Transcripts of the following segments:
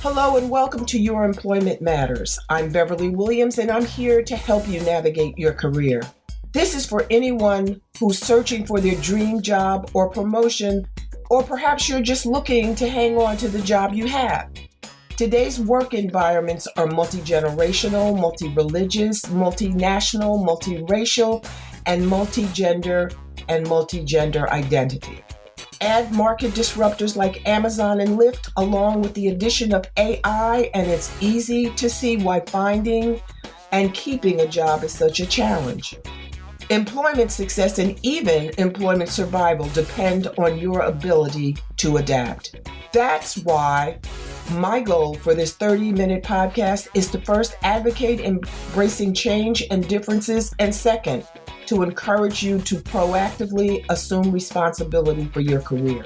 Hello and welcome to Your Employment Matters. I'm Beverly Williams and I'm here to help you navigate your career. This is for anyone who's searching for their dream job or promotion, or perhaps you're just looking to hang on to the job you have. Today's work environments are multi-generational, multi-religious, multinational, multiracial, and multi-gender identity. Add market disruptors like Amazon and Lyft, along with the addition of AI, and it's easy to see why finding and keeping a job is such a challenge. Employment success and even employment survival depend on your ability to adapt. That's why my goal for this 30-minute podcast is to first advocate embracing change and differences, and second, to encourage you to proactively assume responsibility for your career.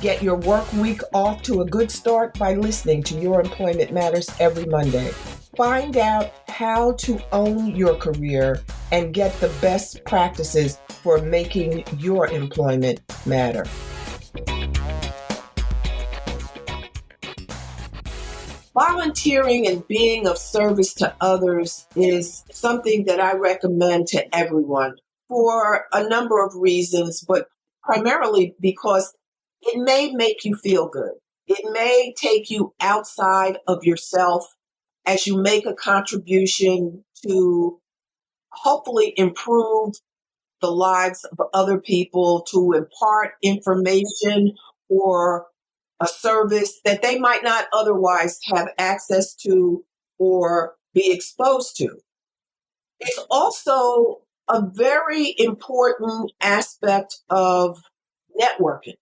Get your work week off to a good start by listening to Your Employment Matters every Monday. Find out how to own your career and get the best practices for making your employment matter. Volunteering and being of service to others is something that I recommend to everyone for a number of reasons, but primarily because it may make you feel good. It may take you outside of yourself as you make a contribution to hopefully improve the lives of other people, to impart information or a service that they might not otherwise have access to or be exposed to. It's also a very important aspect of networking.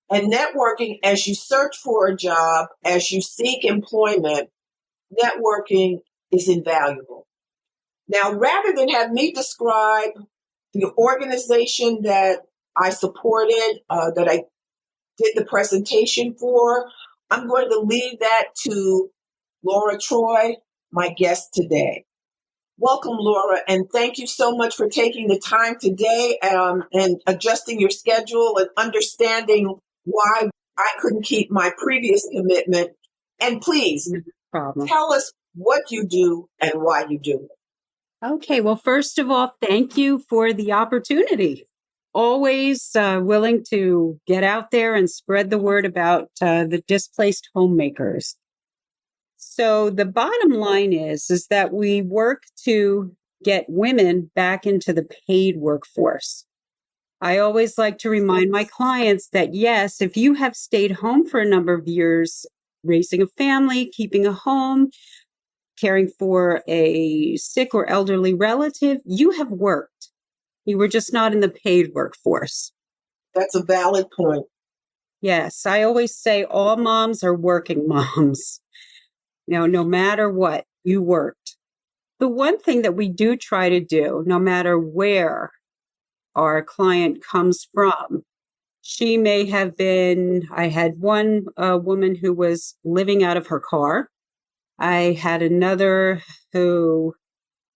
And networking, as you search for a job, as you seek employment, networking is invaluable. Now, rather than have me describe the organization that I supported, that I did the presentation for, I'm going to leave that to Laura Troy, my guest today. Welcome, Laura, and thank you so much for taking the time today and adjusting your schedule and understanding why I couldn't keep my previous commitment. And please, tell us what you do and why you do it. Okay, well, first of all, thank you for the opportunity. Always willing to get out there and spread the word about the displaced homemakers. So the bottom line is that we work to get women back into the paid workforce. I always like to remind my clients that, yes, if you have stayed home for a number of years, raising a family, keeping a home, caring for a sick or elderly relative, you have worked. You were just not in the paid workforce. That's a valid point. Yes, I always say all moms are working moms. No matter what, you worked. The one thing that we do try to do, no matter where our client comes from, she may have been, I had one woman who was living out of her car. I had another who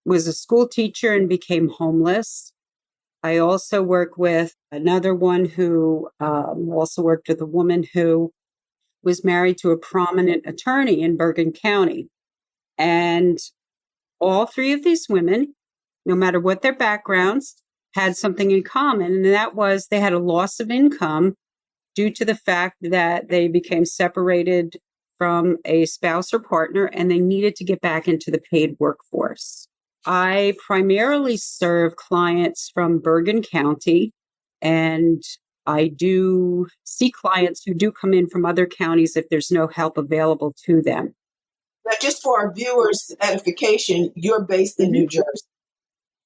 was a school teacher and became homeless. I also work with another one who also worked with a woman who was married to a prominent attorney in Bergen County. And all three of these women, no matter what their backgrounds, had something in common. And that was they had a loss of income due to the fact that they became separated from a spouse or partner and they needed to get back into the paid workforce. I primarily serve clients from Bergen County, and I do see clients who do come in from other counties if there's no help available to them. Now, just for our viewers' edification, you're based in New Jersey.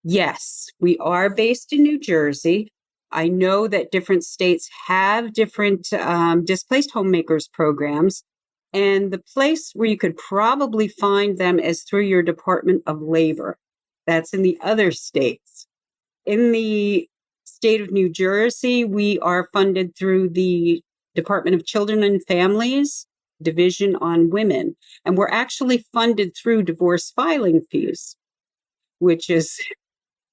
Yes, we are based in New Jersey. I know that different states have different displaced homemakers programs. And the place where you could probably find them is through your Department of Labor. That's in the other states. In the state of New Jersey, we are funded through the Department of Children and Families Division on Women. And we're actually funded through divorce filing fees, which is,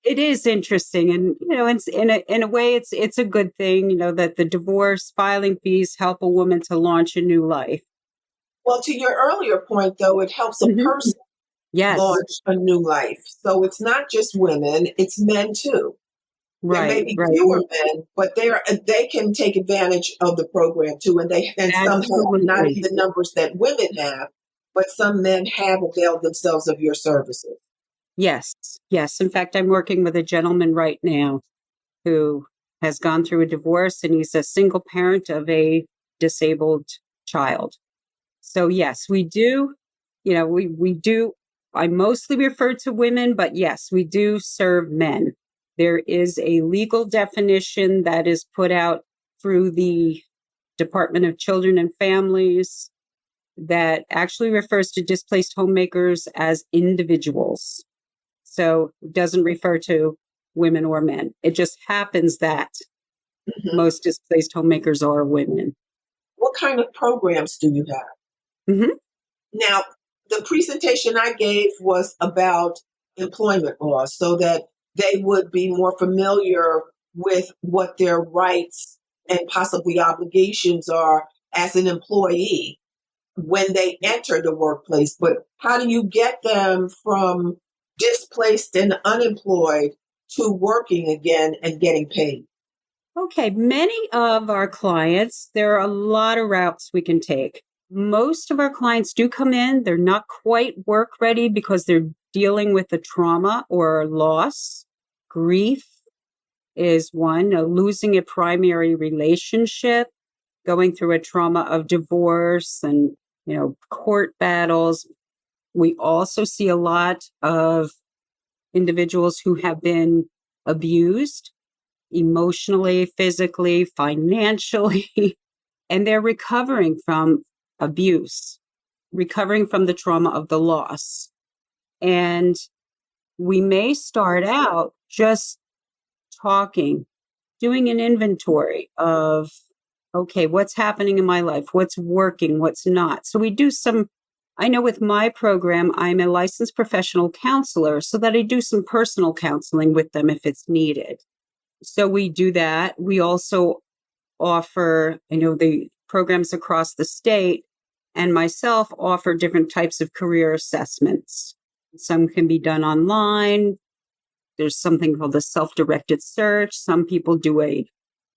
it is interesting. And, it's, in a way, it's a good thing, that the divorce filing fees help a woman to launch a new life. Well, to your earlier point, though, it helps a Mhm. person Yes, launch a new life. So it's not just women, it's men too. There may right, be right. fewer men, but they can take advantage of the program too, and some have not Absolutely. the numbers that women have, but some men have availed themselves of your services. Yes, yes. In fact, I'm working with a gentleman right now who has gone through a divorce and he's a single parent of a disabled child. So yes, we do, we do. I mostly refer to women, but yes, we do serve men. There is a legal definition that is put out through the Department of Children and Families that actually refers to displaced homemakers as individuals. So it doesn't refer to women or men. It just happens that Mhm. most displaced homemakers are women. What kind of programs do you have? Hmm. Now, the presentation I gave was about employment law so that they would be more familiar with what their rights and possibly obligations are as an employee when they enter the workplace. But how do you get them from displaced and unemployed to working again and getting paid? Okay, many of our clients, there are a lot of routes we can take. Most of our clients do come in, they're not quite work ready because they're dealing with the trauma or loss. Grief is one, losing a primary relationship, going through a trauma of divorce and, court battles. We also see a lot of individuals who have been abused emotionally, physically, financially, and they're recovering from abuse, recovering from the trauma of the loss. And we may start out just talking, doing an inventory of, okay, what's happening in my life? What's working? What's not? So we do some, I know with my program, I'm a licensed professional counselor so that I do some personal counseling with them if it's needed. So we do that. We also offer, the programs across the state and myself offer different types of career assessments. Some can be done online. There's something called a self-directed search. Some people do a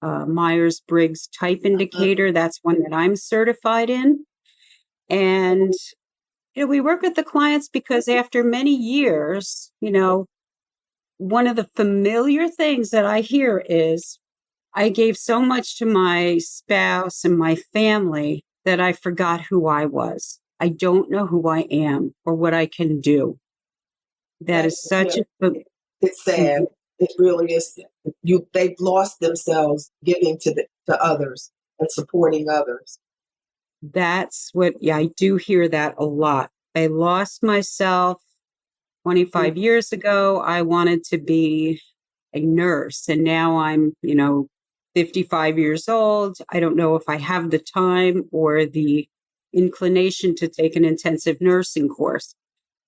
Myers-Briggs type indicator. That's one that I'm certified in. And, we work with the clients because after many years, one of the familiar things that I hear is, I gave so much to my spouse and my family that I forgot who I was. I don't know who I am or what I can do. That That is such yeah, a, it's sad. It really is. They've lost themselves giving to others and supporting others. that's what, yeah, I do hear that a lot. I lost myself 25 years ago. I wanted to be a nurse and now I'm, 55 years old. I don't know if I have the time or the inclination to take an intensive nursing course,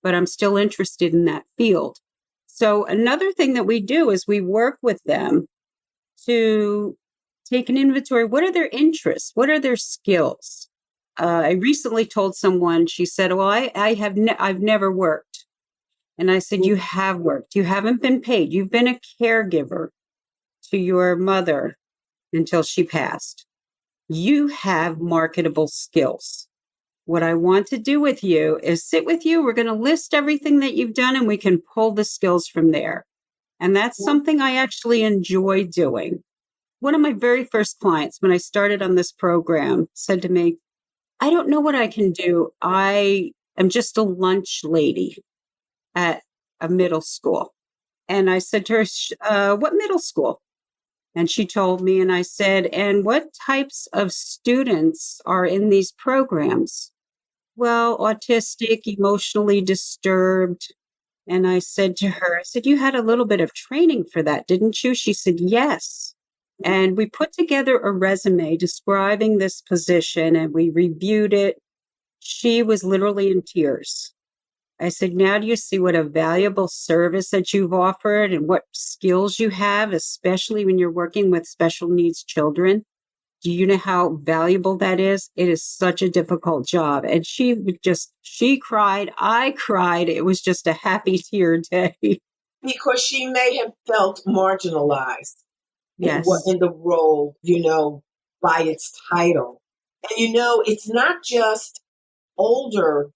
but I'm still interested in that field. So another thing that we do is we work with them to take an inventory. What are their interests? What are their skills? I recently told someone, she said, well, I've never worked. And I said, you have worked. You haven't been paid. You've been a caregiver to your mother until she passed. You have marketable skills. What I want to do with you is sit with you. We're going to list everything that you've done and we can pull the skills from there. And that's something I actually enjoy doing. One of my very first clients, when I started on this program, said to me, I don't know what I can do. I am just a lunch lady at a middle school. And I said to her, what middle school? And she told me, and I said, and what types of students are in these programs? Well, autistic, emotionally disturbed. And I said to her, I said, you had a little bit of training for that, didn't you? She said, yes. And we put together a resume describing this position and we reviewed it. She was literally in tears. I said, now do you see what a valuable service that you've offered and what skills you have, especially when you're working with special needs children? do you know how valuable that is? It is such a difficult job. And she cried. I cried. It was just a happy tear day. Because she may have felt marginalized Yes. in the role, by its title. And it's not just older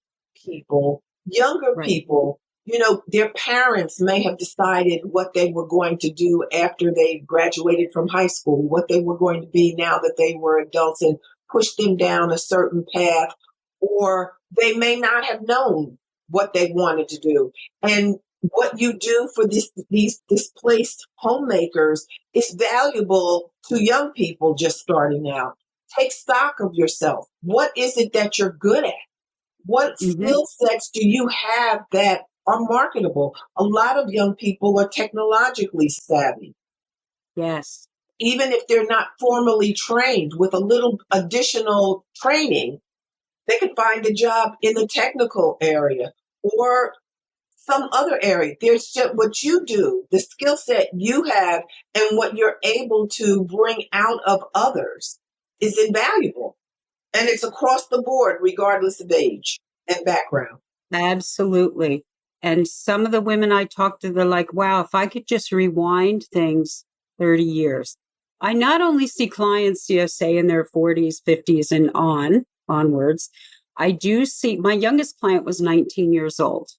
people, younger Right. people, their parents may have decided what they were going to do after they graduated from high school, what they were going to be now that they were adults, and pushed them down a certain path, or they may not have known what they wanted to do. And what you do for these displaced homemakers is valuable to young people just starting out. Take stock of yourself. What is it that you're good at? What Hmm. skill sets do you have that are marketable? A lot of young people are technologically savvy. Yes. Even if they're not formally trained, with a little additional training, they could find a job in the technical area or some other area. There's just what you do, the skill set you have, and what you're able to bring out of others is invaluable. And it's across the board, regardless of age and background. Absolutely. And some of the women I talked to, they're like, wow, if I could just rewind things 30 years. I not only see clients, say in their 40s, 50s, and onwards. I do see my youngest client was 19 years old,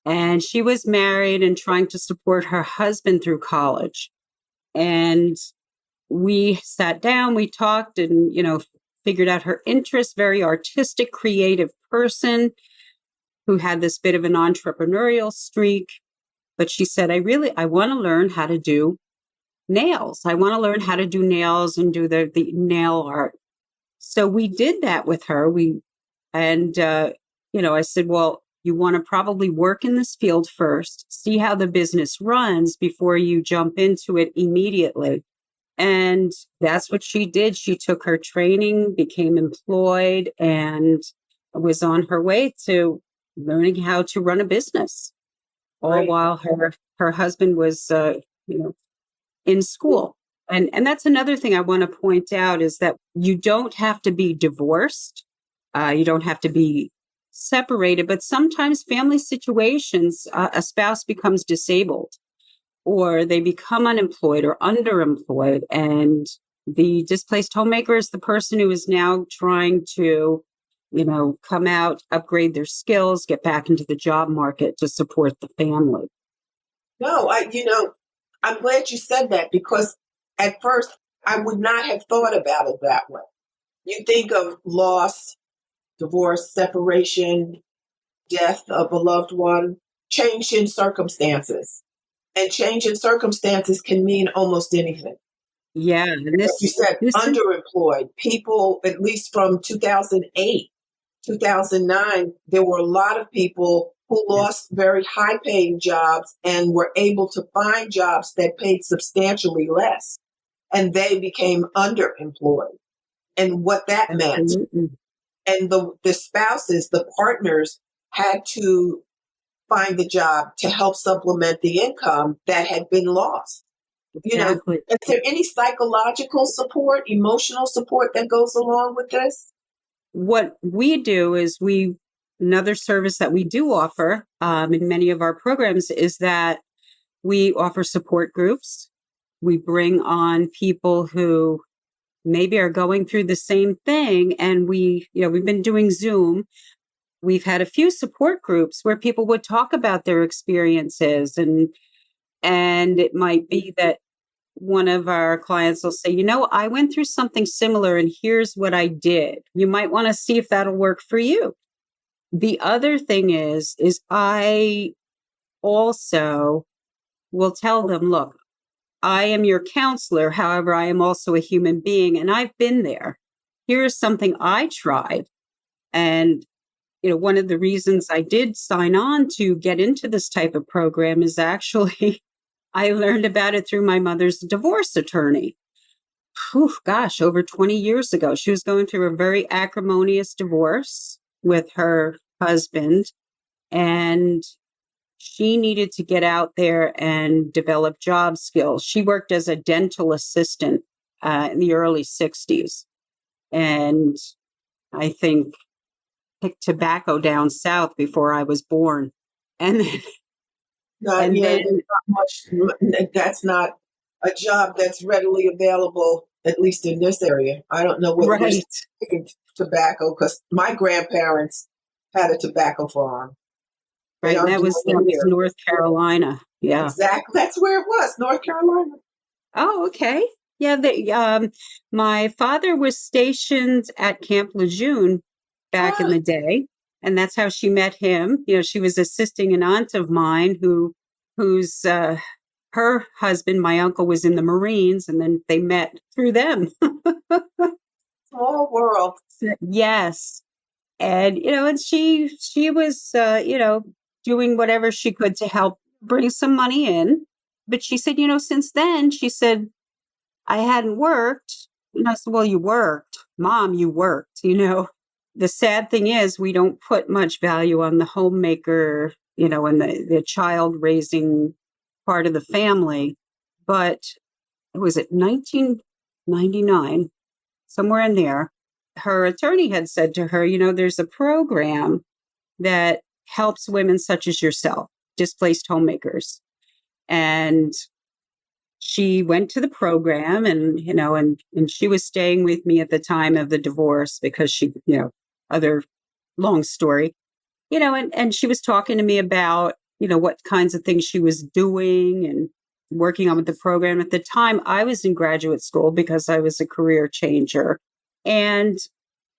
and she was married and trying to support her husband through college. And we sat down, we talked, and, figured out her interests, very artistic, creative person who had this bit of an entrepreneurial streak. But she said, I want to learn how to do nails. I want to learn how to do nails and do the nail art. So we did that with her. I said, well, you want to probably work in this field first, see how the business runs before you jump into it immediately. And that's what she did. She took her training, became employed, and was on her way to learning how to run a business, all Right. while her husband was, in school. And that's another thing I want to point out is that you don't have to be divorced. You don't have to be separated, but sometimes family situations, a spouse becomes disabled or they become unemployed or underemployed. And the displaced homemaker is the person who is now trying to, come out, upgrade their skills, get back into the job market to support the family. No, I'm glad you said that, because at first I would not have thought about it that way. You think of loss, divorce, separation, death of a loved one, change in circumstances. And change in circumstances can mean almost anything. Yeah, and Like you said, this is underemployed people, at least from 2008, 2009, there were a lot of people who lost very high paying jobs and were able to find jobs that paid substantially less. And they became underemployed. And what that meant. absolutely. And the spouses, the partners, had to find the job to help supplement the income that had been lost. Exactly. Is there any psychological support, emotional support that goes along with this? What we do is another service that we do offer in many of our programs is that we offer support groups. We bring on people who maybe are going through the same thing. And we've been doing Zoom. We've had a few support groups where people would talk about their experiences, and it might be that one of our clients will say, I went through something similar and here's what I did. You might want to see if that'll work for you. The other thing is I also will tell them, look, I am your counselor. However, I am also a human being and I've been there. Here is something I tried. And, one of the reasons I did sign on to get into this type of program is actually I learned about it through my mother's divorce attorney. Whew, gosh, over 20 years ago. She was going through a very acrimonious divorce with her husband, and she needed to get out there and develop job skills. She worked as a dental assistant in the early 60s. And I think picked tobacco down south before I was born. And then, Not, and yeah, then there's not much. That's not a job that's readily available, at least in this area. I don't know what you're right, speaking tobacco, because my grandparents had a tobacco farm. They right. And aren't that doing was it here. North Carolina. Yeah. Exactly. That's where it was, North Carolina. Oh, okay. Yeah, my father was stationed at Camp Lejeune back in Ah, the day, and that's how she met him. She was assisting an aunt of mine whose her husband, my uncle, was in the Marines, and then they met through them. small world. Yes, and and she was doing whatever she could to help bring some money in. But she said, since then, she said, I hadn't worked. And I said, well, you worked. Mom, you worked. The sad thing is we don't put much value on the homemaker, and the child raising part of the family. But it was at 1999, somewhere in there, her attorney had said to her, there's a program that helps women such as yourself, displaced homemakers. And she went to the program, and she was staying with me at the time of the divorce because she, other long story, and she was talking to me about, what kinds of things she was doing and working on with the program. At the time, I was in graduate school because I was a career changer. And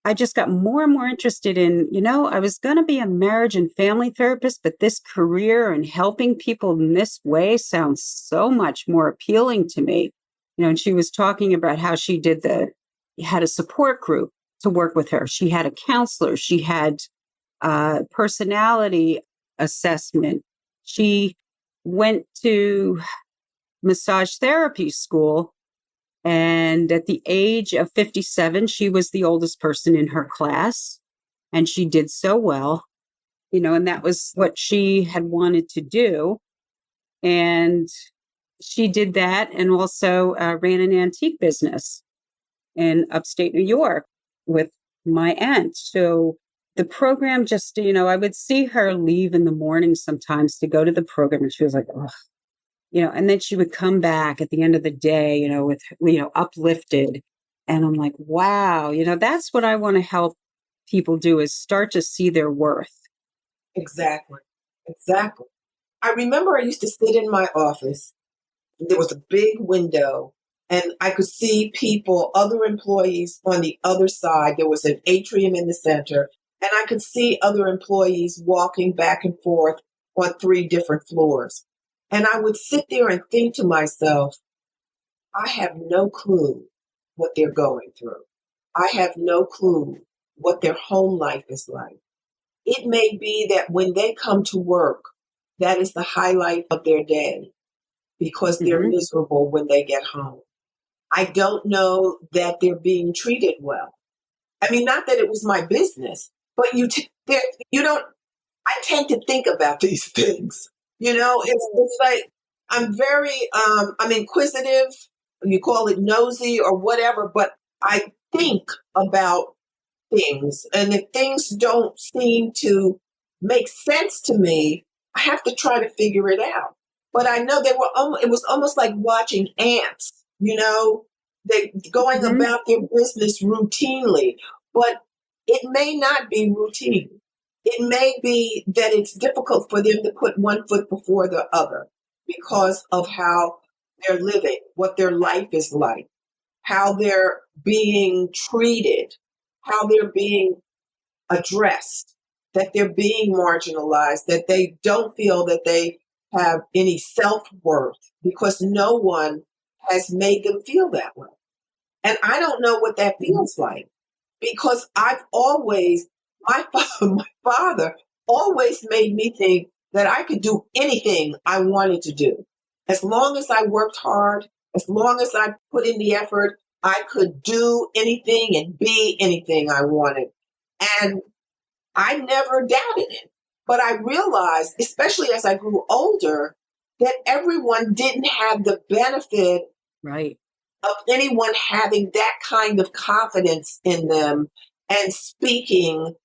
I just got more and more interested in, I was going to be a marriage and family therapist, but this career and helping people in this way sounds so much more appealing to me. And she was talking about how she had a support group to work with her. She had a counselor. She had personality assessment. She went to massage therapy school, and at the age of 57, she was the oldest person in her class. And she did so well, and that was what she had wanted to do. And she did that and also ran an antique business in upstate New York with my aunt. So the program just, I would see her leave in the morning sometimes to go to the program, and she was like, oh, and then she would come back at the end of the day, with, uplifted. And I'm like, wow, that's what I want to help people do, is start to see their worth. Exactly. Exactly. I remember I used to sit in my office. There was a big window, and I could see people, other employees on the other side. There was an atrium in the center, and I could see other employees walking back and forth on 3 different floors. And I would sit there and think to myself, I have no clue what they're going through. I have no clue what their home life is like. It may be that when they come to work, that is the highlight of their day because they're Mm-hmm. miserable when they get home. I don't know that they're being treated well. I mean, not that it was my business, but you don't. I tend to think about these things. It's like I'm inquisitive. You call it nosy or whatever, but I think about things. And if things don't seem to make sense to me, I have to try to figure it out. But I know it was almost like watching ants, they going Mm-hmm. about their business routinely. But it may not be routine. It may be that it's difficult for them to put one foot before the other because of how they're living, what their life is like, how they're being treated, how they're being addressed, that they're being marginalized, that they don't feel that they have any self worth because no one has made them feel that way. And I don't know what that feels like because my father always made me think that I could do anything I wanted to do. As long as I worked hard, as long as I put in the effort, I could do anything and be anything I wanted. And I never doubted it. But I realized, especially as I grew older, that everyone didn't have the benefit Right. of anyone having that kind of confidence in them and speaking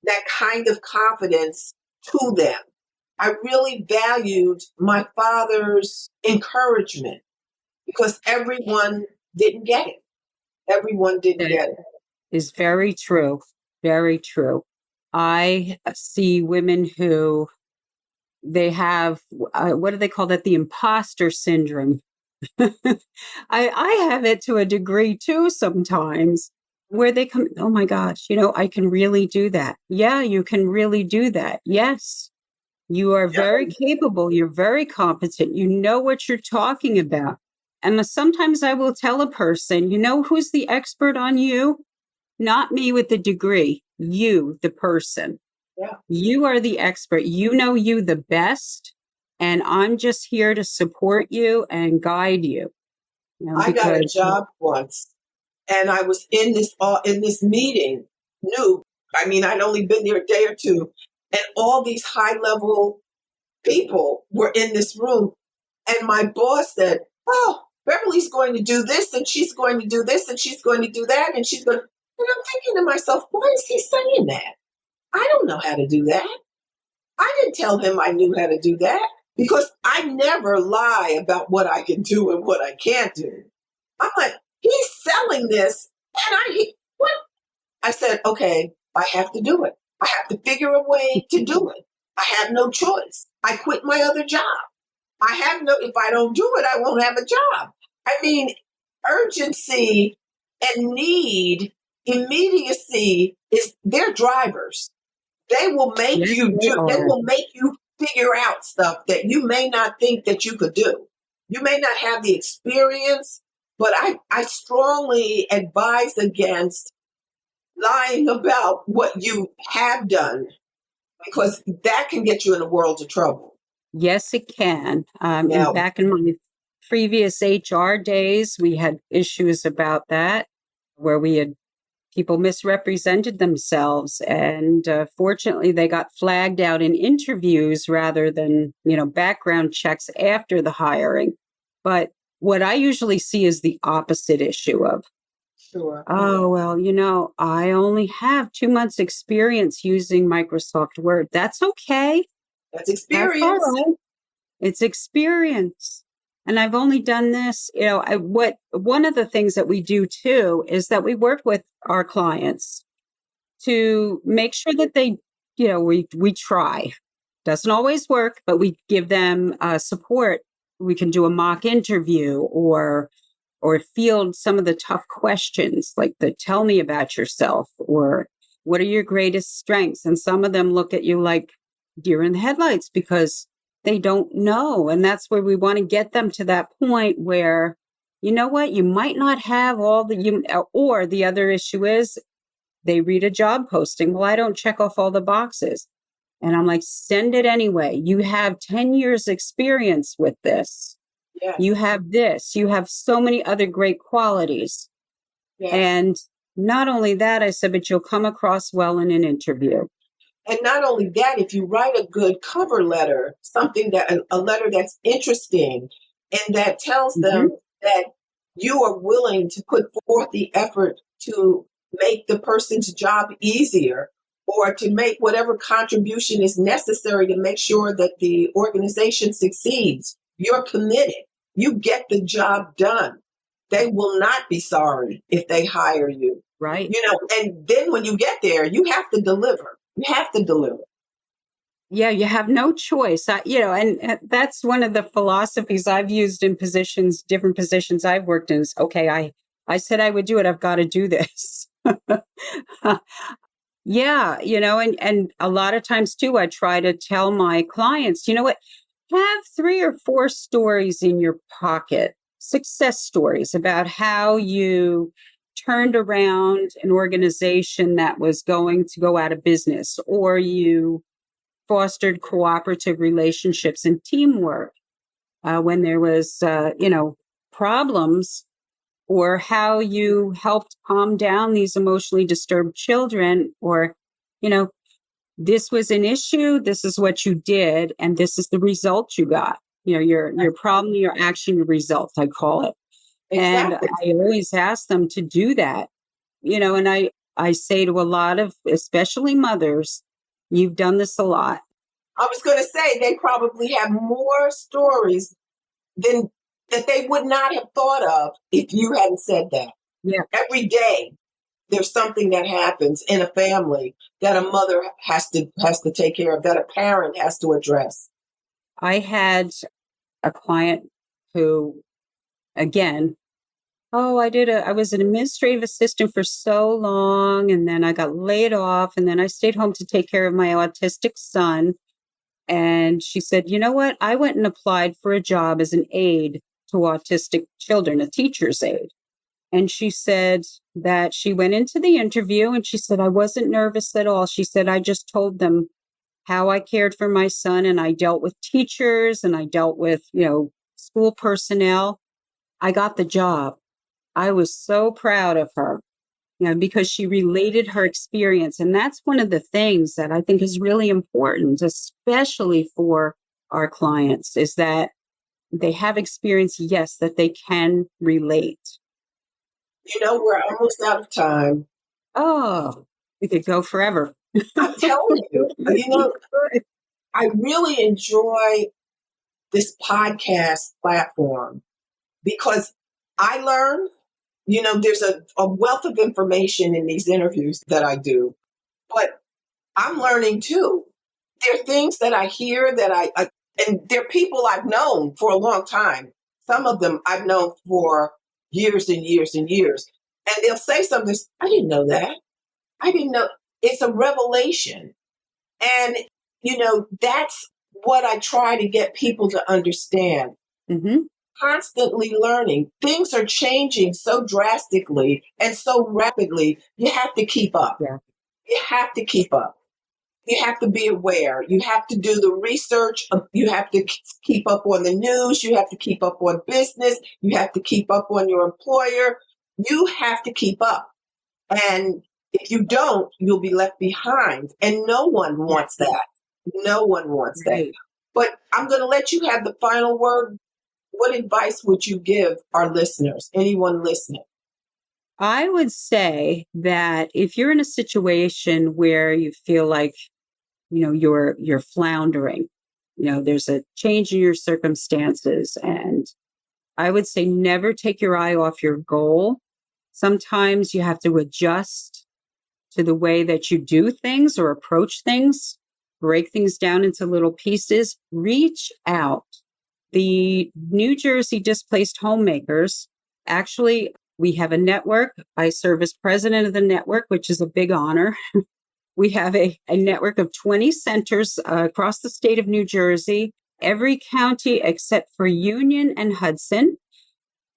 that kind of confidence to them. I really valued my father's encouragement because everyone didn't get it. Everyone didn't That get it. is very true. Very true. I see women who they have, what do they call that? The imposter syndrome. I have it to a degree too sometimes where they come, oh my gosh, I can really do that. Yeah, you can really do that. Yes, you are very capable. You're very competent. You know what you're talking about. And sometimes I will tell a person, who's the expert on you? Not me with the degree, you, the person. Yeah. You are the expert. You know you the best. And I'm just here to support you and guide you. I got a Because job once, and I was in this meeting, new. I mean, I'd only been there a day or two, and all these high level people were in this room, and my boss said, "Oh, Beverly's going to do this, and she's going to do this, and she's going to do that, and she's going." And I'm thinking to myself, why is he saying that? I don't know how to do that. I didn't tell him I knew how to do that because I never lie about what I can do and what I can't do. I'm like, he's selling this, and what? I said, okay, I have to do it. I have to figure a way to do it. I have no choice. I quit my other job. If I don't do it, I won't have a job. I mean, urgency and need, immediacy they're drivers. They will make yes, they will make you figure out stuff that you may not think that you could do. You may not have the experience, but I strongly advise against lying about what you have done because that can get you in a world of trouble. yes, it can. And Now, back in my previous HR days, we had issues about that where we had people misrepresented themselves. And fortunately, they got flagged out in interviews rather than, background checks after the hiring. But what I usually see is the opposite issue of, sure, oh, well, I only have 2 months experience using Microsoft Word. That's okay. that's That's all experience. right. It's experience. And I've only done this, one of the things that we do too is that we work with our clients to make sure that they, we try. Doesn't always work, but we give them support. We can do a mock interview or field some of the tough questions, like the tell me about yourself or what are your greatest strengths? And some of them look at you like deer in the headlights because they don't know. And that's where we want to get them to that point where, you know what, you might not have or the other issue is they read a job posting. Well, I don't check off all the boxes. And I'm like, send it anyway. You have 10 years experience with this. Yes, You have this. You have so many other great qualities. yes. And not only that, I said, but you'll come across well in an interview. And not only that, if you write a good cover letter, something a letter that's interesting and that tells Mm-hmm. them that you are willing to put forth the effort to make the person's job easier or to make whatever contribution is necessary to make sure that the organization succeeds, you're committed. You get the job done. They will not be sorry if they hire you. Right. And then when you get there, you have to deliver. You have to deliver. Yeah, you have no choice. And that's one of the philosophies I've used in different positions I've worked in is, okay, I said I would do it. I've got to do this. Yeah, and a lot of times too, I try to tell my clients, you know what, have 3 or 4 stories in your pocket, success stories about how you turned around an organization that was going to go out of business, or you fostered cooperative relationships and teamwork when there was, problems, or how you helped calm down these emotionally disturbed children, or, this was an issue, this is what you did, and this is the result you got. Your problem, your action, your result, I call it. And Exactly. I always ask them to do that, and I say to a lot of, especially mothers, you've done this a lot. I was going to say they probably have more stories than that they would not have thought of if you hadn't said that. Yeah. Every day there's something that happens in a family that a mother has to take care of, that a parent has to address. I had a client who, again, I was an administrative assistant for so long, and then I got laid off, and then I stayed home to take care of my autistic son. And she said, you know what? I went and applied for a job as an aide to autistic children, a teacher's aide. And she said that she went into the interview and she said, I wasn't nervous at all. She said, I just told them how I cared for my son, and I dealt with teachers and I dealt with, school personnel. I got the job. I was so proud of her, because she related her experience. And that's one of the things that I think is really important, especially for our clients, is that they have experience, yes, that they can relate. We're almost out of time. Oh, we could go forever. I'm telling you, I really enjoy this podcast platform because I learn, there's a wealth of information in these interviews that I do, but I'm learning too. There are things that I hear that and there are people I've known for a long time. Some of them I've known for years and years and years. And they'll say something, I didn't know that. I didn't know. It's a revelation. And, that's what I try to get people to understand. Mm-hmm. Constantly learning. Things are changing so drastically and so rapidly. You have to keep up. Yeah. You have to keep up. You have to be aware. You have to do the research. You have to keep up on the news. You have to keep up on business. You have to keep up on your employer. You have to keep up. And if you don't, you'll be left behind. And no one wants that. No one wants that. But I'm going to let you have the final word. What advice would you give our listeners, anyone listening? I would say that if you're in a situation where you feel like, you're floundering, there's a change in your circumstances, and I would say never take your eye off your goal. Sometimes you have to adjust to the way that you do things or approach things, break things down into little pieces, reach out. The New Jersey Displaced Homemakers, actually, we have a network. I serve as president of the network, which is a big honor. We have a network of 20 centers across the state of New Jersey, every county except for Union and Hudson.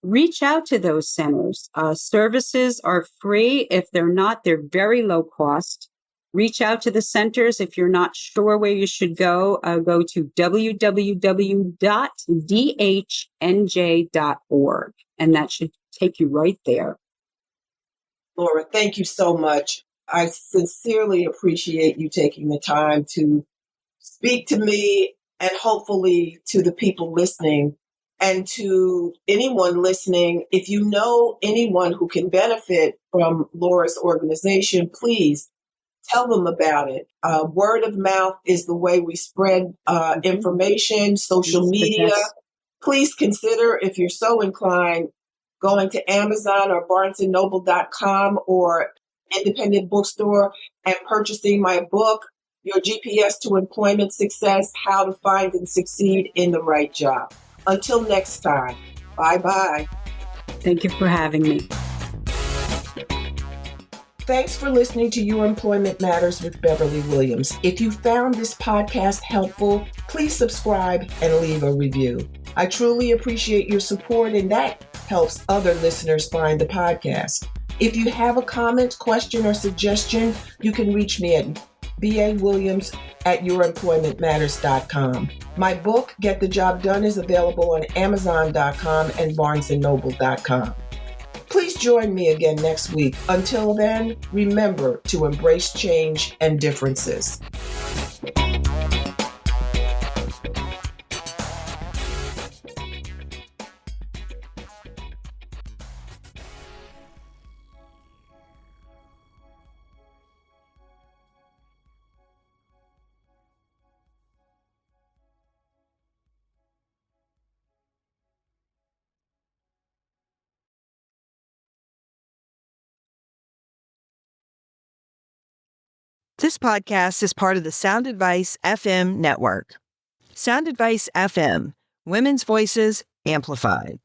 Reach out to those centers. Services are free. If they're not, they're very low cost. Reach out to the centers. If you're not sure where you should go to www.dhnj.org, and that should take you right there. Laura, thank you so much. I sincerely appreciate you taking the time to speak to me and hopefully to the people listening. And to anyone listening, if you know anyone who can benefit from Laura's organization, please tell them about it. Word of mouth is the way we spread information, social media. Please consider, if you're so inclined, going to Amazon or barnesandnoble.com or independent bookstore and purchasing my book, Your GPS to Employment Success, How to Find and Succeed in the Right Job. Until next time, bye-bye. Thank you for having me. Thanks for listening to Your Employment Matters with Beverly Williams. If you found this podcast helpful, please subscribe and leave a review. I truly appreciate your support, and that helps other listeners find the podcast. If you have a comment, question, or suggestion, you can reach me at baWilliams@youremploymentmatters.com. My book, Get the Job Done, is available on Amazon.com and barnesandnoble.com. Please join me again next week. Until then, remember to embrace change and differences. This podcast is part of the Sound Advice FM network. Sound Advice FM, women's voices amplified.